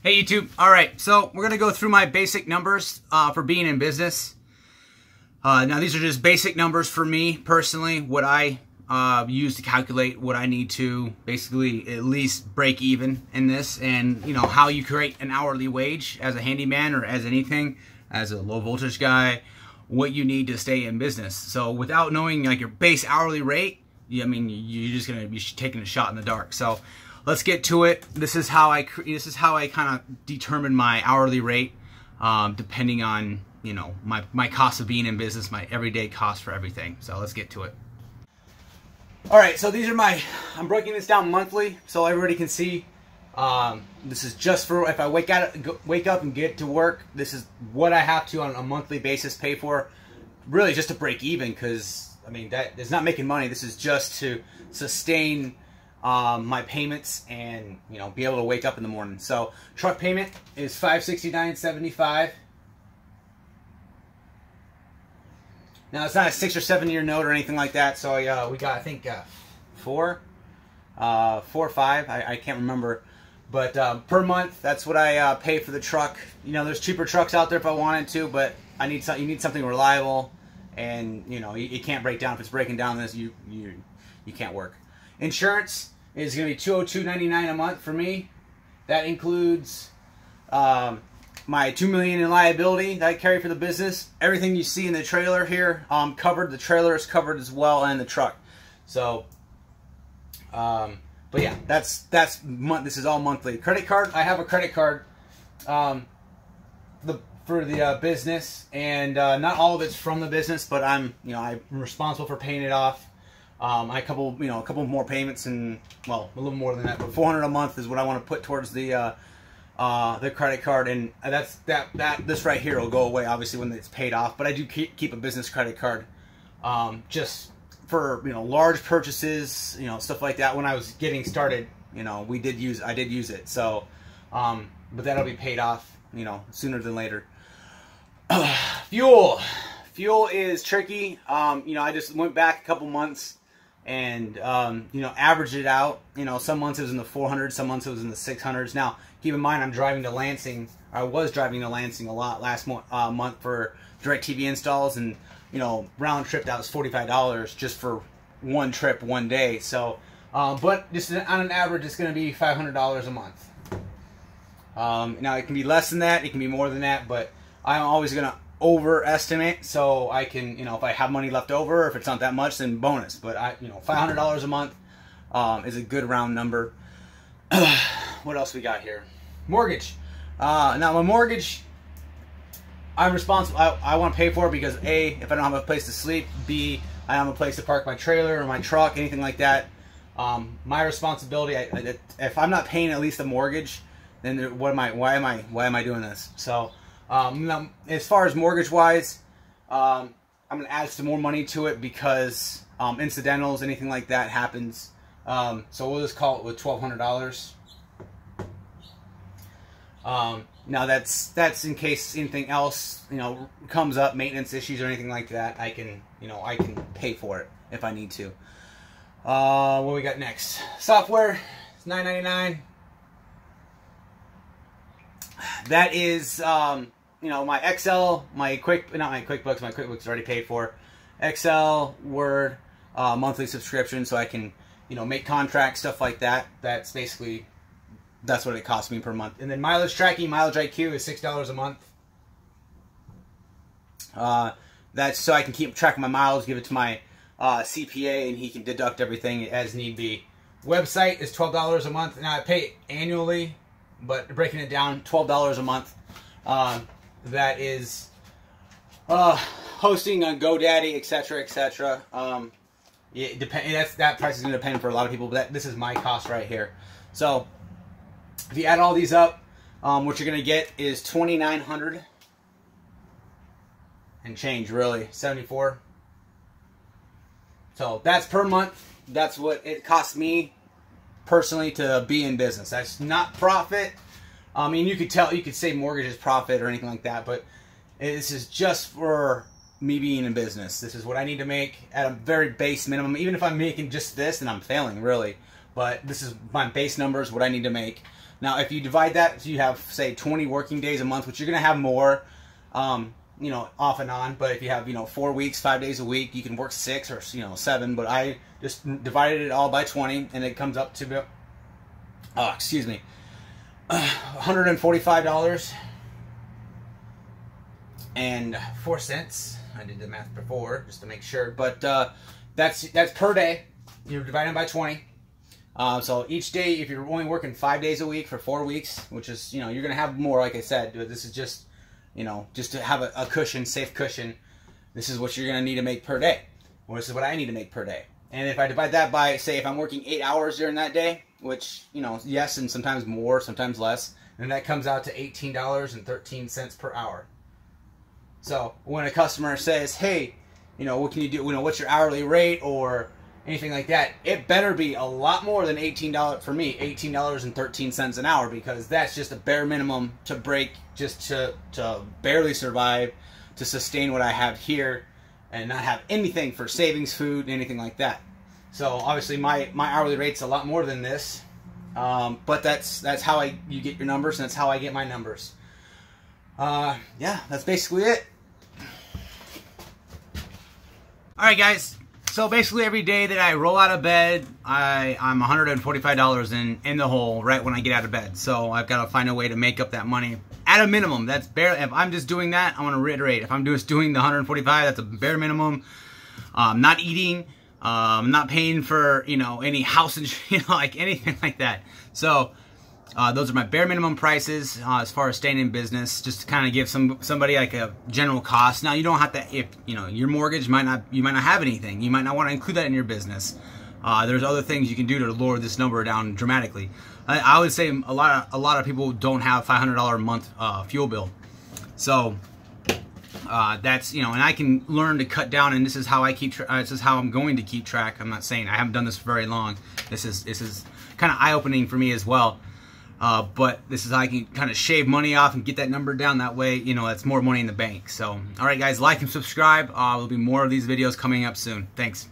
Hey YouTube. Alright, so we're going to go through my basic numbers for being in business. Now these are just basic numbers for me personally, what I use to calculate what I need to basically at least break even in this, and you know how you create an hourly wage as a handyman or as anything, as a low voltage guy, what you need to stay in business. So without knowing like your base hourly rate, I mean you're just going to be taking a shot in the dark. So let's get to it. This is how I kind of determine my hourly rate, depending on, you know, my cost of being in business, my everyday cost for everything. So let's get to it. All right, so these are I'm breaking this down monthly so everybody can see. This is just for if I wake up and get to work. This is what I have to on a monthly basis pay for, really just to break even, because I mean that is not making money. This is just to sustain my payments and, you know, be able to wake up in the morning. So truck payment is $569.75. Now it's not a 6 or 7 year note or anything like that. So we got, I think, four or five. I can't remember. But per month, that's what I pay for the truck. You know, there's cheaper trucks out there if I wanted to, but you need something reliable, and you know you can't break down. If it's breaking down, this you can't work. Insurance is going to be $202.99 a month for me. That includes my $2 million in liability that I carry for the business. Everything you see in the trailer here covered. The trailer is covered as well, and the truck. So, but yeah, this is all monthly. Credit card. I have a credit card for the business, and not all of it's from the business, but I'm responsible for paying it off. I a couple more payments, and well, a little more than that, but $400 a month is what I want to put towards the credit card, and this right here will go away obviously when it's paid off. But I do keep a business credit card, just for large purchases, stuff like that. When I was getting started, I did use it. So, but that'll be paid off, sooner than later. Fuel is tricky. I just went back a couple months and averaged it out. Some months it was in the 400s, some months it was in the 600s. Now keep in mind, I'm driving to Lansing. I was driving to Lansing a lot last month for DirecTV installs, and round trip that was $45 just for one trip, one day. So but just on an average, it's going to be $500 a month. Now it can be less than that, it can be more than that, but I'm always going to overestimate, so I can, if I have money left over, if it's not that much, then bonus. But $500 a month is a good round number. What else we got here? Mortgage. Now my mortgage, I'm responsible. I want to pay for it because A, if I don't have a place to sleep, B, I don't have a place to park my trailer or my truck, anything like that. My responsibility. If I'm not paying at least the mortgage, then why am I doing this? So. Now, as far as mortgage wise, I'm going to add some more money to it because incidentals, anything like that happens. So we'll just call it with $1,200. Now that's in case anything else comes up, maintenance issues or anything like that. I can pay for it if I need to. What we got next? Software. It's $9.99. That is my Excel, my QuickBooks is already paid for. Excel, Word, monthly subscription, so I can make contracts, stuff like that. That's what it costs me per month. And then mileage tracking, Mileage IQ is $6 a month. That's so I can keep track of my miles, give it to my CPA, and he can deduct everything as need be. Website is $12 a month. Now I pay it annually, but breaking it down, $12 a month. That is hosting on GoDaddy, etc., etc. That price is going to depend for a lot of people, but this is my cost right here. So if you add all these up, what you're going to get is $2,900 and change, really, 74. So that's per month. That's what it costs me personally to be in business. That's not profit. I mean, you could say mortgage is profit or anything like that, but this is just for me being in business. This is what I need to make at a very base minimum. Even if I'm making just this, then I'm failing, really. But this is my base numbers, what I need to make. Now, if you divide that, so you have, say, 20 working days a month, which you're going to have more, you know, off and on. But if you have, you know, 4 weeks, 5 days a week, you can work 6 or, you know, 7. But I just divided it all by 20, and it comes up to, excuse me, $145 and 4 cents. I did the math before just to make sure, but that's per day. You're dividing by 20. So each day, if you're only working 5 days a week for 4 weeks, which is, you know, you're gonna have more, like I said. This is just, you know, just to have a cushion, safe cushion. This is what you're gonna need to make per day. Well, this is what I need to make per day. And if I divide that by, say, if I'm working 8 hours during that day, which, you know, yes, and sometimes more, sometimes less, then that comes out to $18.13 per hour. So when a customer says, hey, you know, what can you do? You know, what's your hourly rate or anything like that? It better be a lot more than $18 for me, $18.13 an hour, because that's just a bare minimum to break, just to barely survive, to sustain what I have here, and not have anything for savings, food, anything like that. So obviously my hourly rate's a lot more than this, but that's how you get your numbers, and that's how I get my numbers. Yeah, that's basically it. Alright guys, so basically every day that I roll out of bed, I'm $145 in the hole right when I get out of bed. So I've got to find a way to make up that money at a minimum. That's bare. If I'm just doing that, I want to reiterate, if I'm just doing the 145, that's a bare minimum. Not eating, not paying for, you know, any house and, you know, like anything like that. So those are my bare minimum prices as far as staying in business, just to kind of give somebody like a general cost. Now you don't have to, if you know your mortgage you might not have anything, you might not want to include that in your business. There's other things you can do to lower this number down dramatically. I would say a lot of people don't have $500 a month fuel bill, so that's, you know, and I can learn to cut down, and this is how I keep this is how I'm going to keep track. I'm not saying, I haven't done this for very long. This is kind of eye-opening for me as well. But this is how I can kind of shave money off and get that number down. That way, you know, that's more money in the bank. So, alright guys, like and subscribe. There'll be more of these videos coming up soon. Thanks.